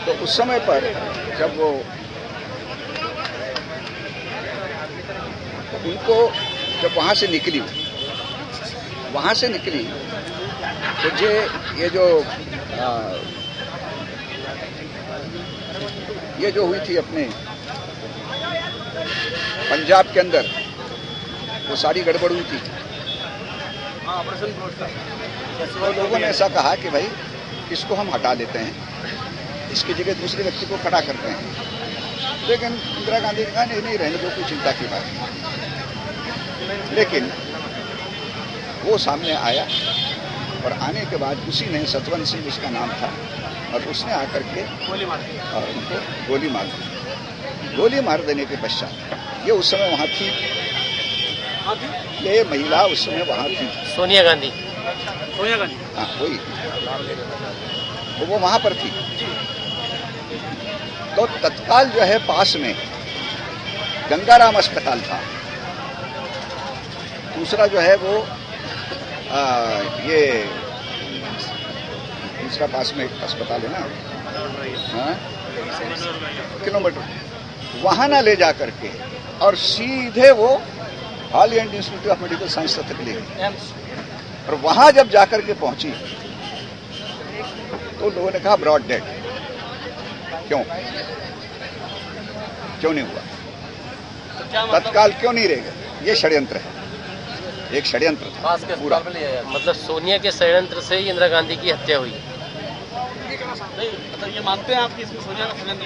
तो उस समय पर जब वो उनको जब वहाँ से निकली तो ये जो हुई थी अपने पंजाब के अंदर वो सारी गड़बड़ हुई थी। तो लोगों ने ऐसा कहा कि भाई इसको हम हटा लेते हैं, इसकी जगह दूसरे व्यक्ति को खड़ा करते हैं। लेकिन इंदिरा गांधी ने कहा नहीं रहने दो, कोई चिंता की बात नहीं। लेकिन वो सामने आया और आने के बाद उसी ने, सतवंत सिंह उसका नाम था, और उसने आकर के और उनको गोली मार देने के पश्चात ये उस समय वहाँ थी, ये महिला उस समय वहाँ थी, सोनिया गांधी। हाँ वही, वो वहाँ पर थी। तो तत्काल जो है पास में गंगाराम अस्पताल था, दूसरा जो है वो ये दूसरा पास में एक अस्पताल है ना, किलोमीटर, वहां ना ले जा करके और सीधे वो Holland institute of medical science तक ले गई। और वहां जब जाकर के पहुंची तो लोगों ने कहा ब्रॉड डेड। क्यों नहीं हुआ, तत्काल क्यों नहीं रहेगा? ये षड्यंत्र है, एक षड्यंत्र था पूरा। मतलब सोनिया के षड्यंत्र से ही इंदिरा गांधी की हत्या हुई। नहीं, मतलब ये मानते हैं आप कि इसमें सोनिया का षड्यंत्र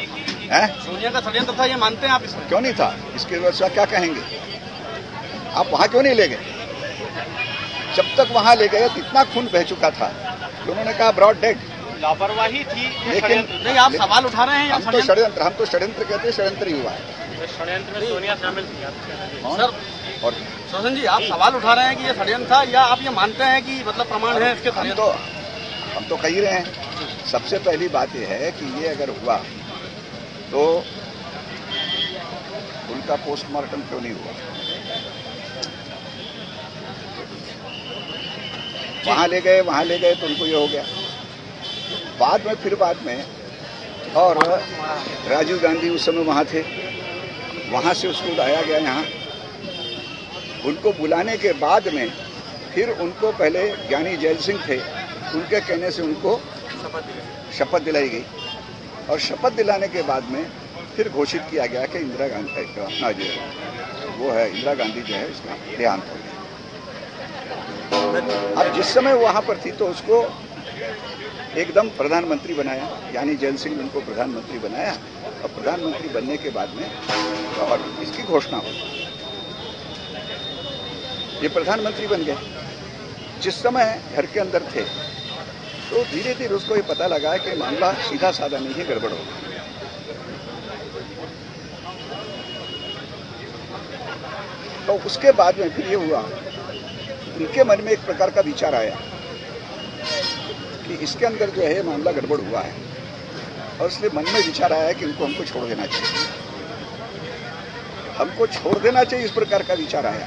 है? सोनिया का षड्यंत्र था, ये मानते हैं आप इसमें? क्यों नहीं था, इसके बाद क्या कहेंगे? आप वहां क्यों नहीं ले गए? जब तक वहां ले गए इतना खून बह चुका था, उन्होंने कहा ब्रॉड डेड। लापरवाही थी, लेकिन नहीं, आप सवाल उठा रहे हैं। हम तो षड्यंत्र कहते हैं, षड्यंत्र ही हुआ है। षड्यंत्र में सोनिया शामिल थी सर। और शोषण जी, आप सवाल उठा रहे हैं कि ये षड्यंत्र था, या आप ये मानते हैं कि मतलब प्रमाण है इसके? हम तो कह ही रहे हैं। सबसे पहली बात यह है कि ये अगर हुआ तो उनका पोस्टमार्टम क्यों नहीं हुआ? वहां ले गए तो उनको ये हो गया। बाद में और राजीव गांधी उस समय वहां थे, वहां से उसको लाया गया यहाँ। उनको बुलाने के बाद में फिर उनको पहले ज्ञानी जैल सिंह थे, उनके कहने से उनको शपथ दिलाई गई, और शपथ दिलाने के बाद में फिर घोषित किया गया कि इंदिरा गांधी अपना जो वो है, इंदिरा गांधी जो है इसका देहांत हो गया। अब जिस समय वहां पर थी तो उसको एकदम प्रधानमंत्री बनाया, यानी जैल सिंह ने उनको प्रधानमंत्री बनाया, और प्रधानमंत्री बनने के बाद में और इसकी घोषणा हुई, ये प्रधानमंत्री बन गए। जिस समय घर के अंदर थे तो धीरे धीरे उसको ये पता लगा कि मामला सीधा साधा नहीं है, गड़बड़ हो गई। तो उसके बाद में फिर ये हुआ, उनके मन में एक प्रकार का विचार आया कि इसके अंदर जो है मामला गड़बड़ हुआ है, और इसलिए मन में विचार आया कि इनको हमको छोड़ देना चाहिए, इस प्रकार का विचार आया।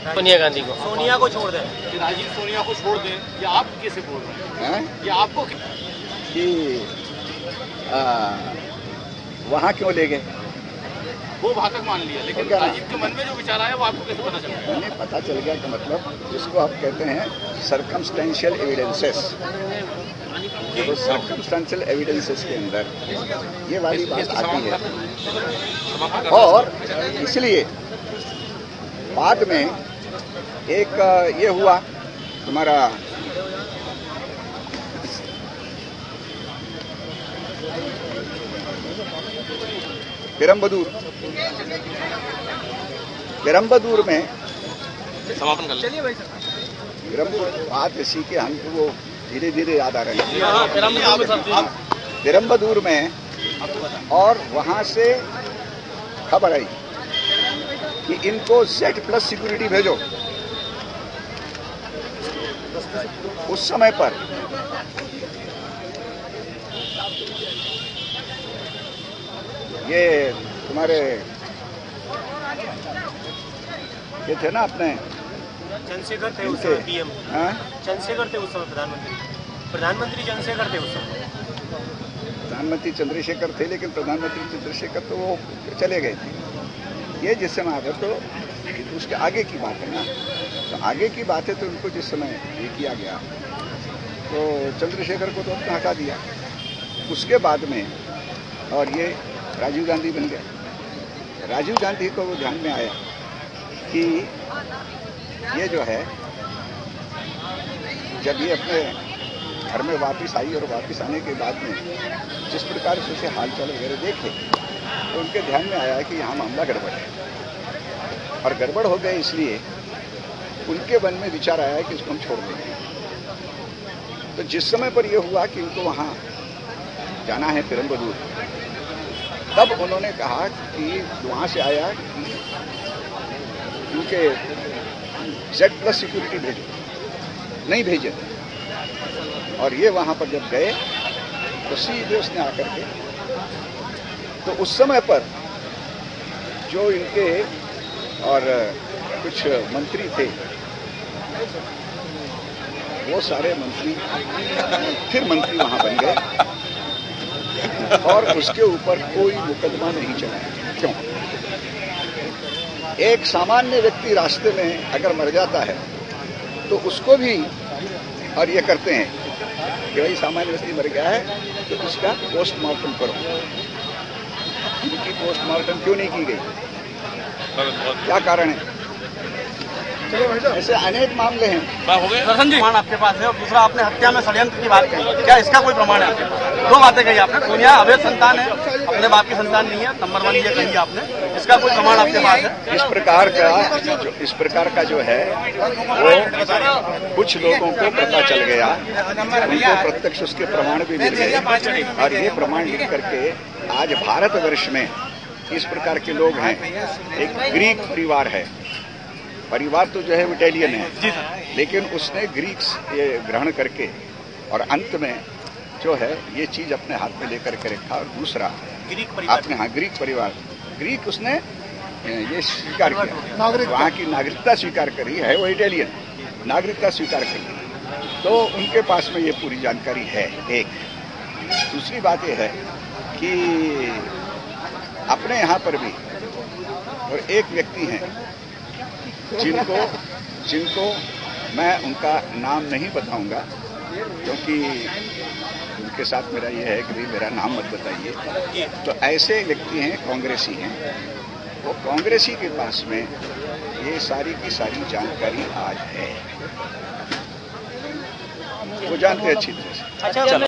सोनिया गांधी को, सोनिया को छोड़ दें, राजीव सोनिया को छोड़ दें, या आप कैसे बोल रहे हैं? या आपको कि वहाँ क्यों ले गए? वो घातक मान लिया, लेकिन राजीव के मन में जो विचार आया वो आपको कैसे पता चला? नहीं पता चल गया कि मतलब जिसको आप कहते हैं सर्कमस्टेंशियल एविडेंसेस, तो सर्कमस्टेंशियल एविडेंसेस के अंदर ये वाली बात आती है। और इसलिए बाद में एक ये हुआ तुम्हारा पेरम्बदूर में समापन कर चलिए भाई। पेरम्बदूर बात ऐसी कि हमको वो धीरे धीरे याद आ रहे हैं। पेरम्बदूर में और वहां से खबर आई कि इनको Z+ सिक्योरिटी भेजो। उस समय पर ये तुम्हारे ये थे ना अपने चंद्रशेखर थे उस समय पीएम। चंद्रशेखर थे उस समय प्रधानमंत्री चंद्रशेखर थे उस समय। प्रधानमंत्री चंद्रशेखर थे, लेकिन प्रधानमंत्री चंद्रशेखर तो वो चले गए थे। ये जिस समय आया तो उसके आगे की बात है ना, तो आगे की बात है तो उनको जिस समय ये किया गया तो चंद्रशेखर को तो हटा दिया। उसके बाद में और ये राजीव गांधी बन गए। राजीव गांधी को वो ध्यान में आया कि ये जो है, जब ये अपने घर में वापस आई और वापस आने के बाद में जिस प्रकार से उसे हालचाल वगैरह देखे तो उनके ध्यान में आया कि यहाँ मामला गड़बड़ है। और गड़बड़ हो गए इसलिए उनके मन में विचार आया कि इसको हम छोड़ देंगे। तो जिस समय पर यह हुआ कि उनको वहाँ जाना है पेरम्बदूर, तब उन्होंने कहा कि वहाँ से आया कि उनके Z+ सिक्योरिटी भेजो, नहीं भेजे। और ये वहाँ पर जब गए तो सीधे उसने आकर के, तो उस समय पर जो इनके और कुछ मंत्री थे वो सारे मंत्री फिर मंत्री वहाँ बन गए और उसके ऊपर कोई मुकदमा नहीं चलाया। क्यों? एक सामान्य व्यक्ति रास्ते में अगर मर जाता है तो उसको भी, और ये करते हैं कि भाई सामान्य व्यक्ति मर गया है तो उसका पोस्टमार्टम करो। उनकी पोस्टमार्टम क्यों नहीं की गई? क्या कारण है? ऐसे अनेक मामले हैं। दर्शन जी, प्रमाण आपके पास है, और दूसरा आपने हत्या में षड्यंत्र की बात कही, क्या इसका कोई प्रमाण है आपके पास? दो बातें कही आपने। सोनिया अवैध संतान है, अपने बाप की संतान नहीं है, नंबर 1 ये कही आपने। इसका कोई प्रमाण आपके पास है? इस प्रकार का जो है वो कुछ लोगों को पता चल गया, उनको प्रत्यक्ष उसके प्रमाण भी मिल गए और ये प्रमाण लिख करके आज भारतवर्ष में इस प्रकार के लोग हैं। एक ग्रीक परिवार है, परिवार तो जो है इटालियन है, लेकिन उसने ग्रीक्स ये ग्रहण करके और अंत में जो है ये चीज अपने हाथ में लेकर के रखा। और दूसरा आपने, हाँ, ग्रीक परिवार, ग्रीक उसने ये स्वीकार किया, वहाँ की नागरिकता स्वीकार करी है, वो इटालियन नागरिकता स्वीकार करी, तो उनके पास में ये पूरी जानकारी है। एक दूसरी बात ये है कि अपने यहाँ पर भी और एक व्यक्ति हैं जिनको मैं उनका नाम नहीं बताऊंगा, क्योंकि उनके साथ मेरा ये है कि भाई मेरा नाम मत बताइए। तो ऐसे व्यक्ति हैं, कांग्रेसी हैं, वो कांग्रेसी के पास में ये सारी की सारी जानकारी आज है, वो जानते अच्छी तरह से।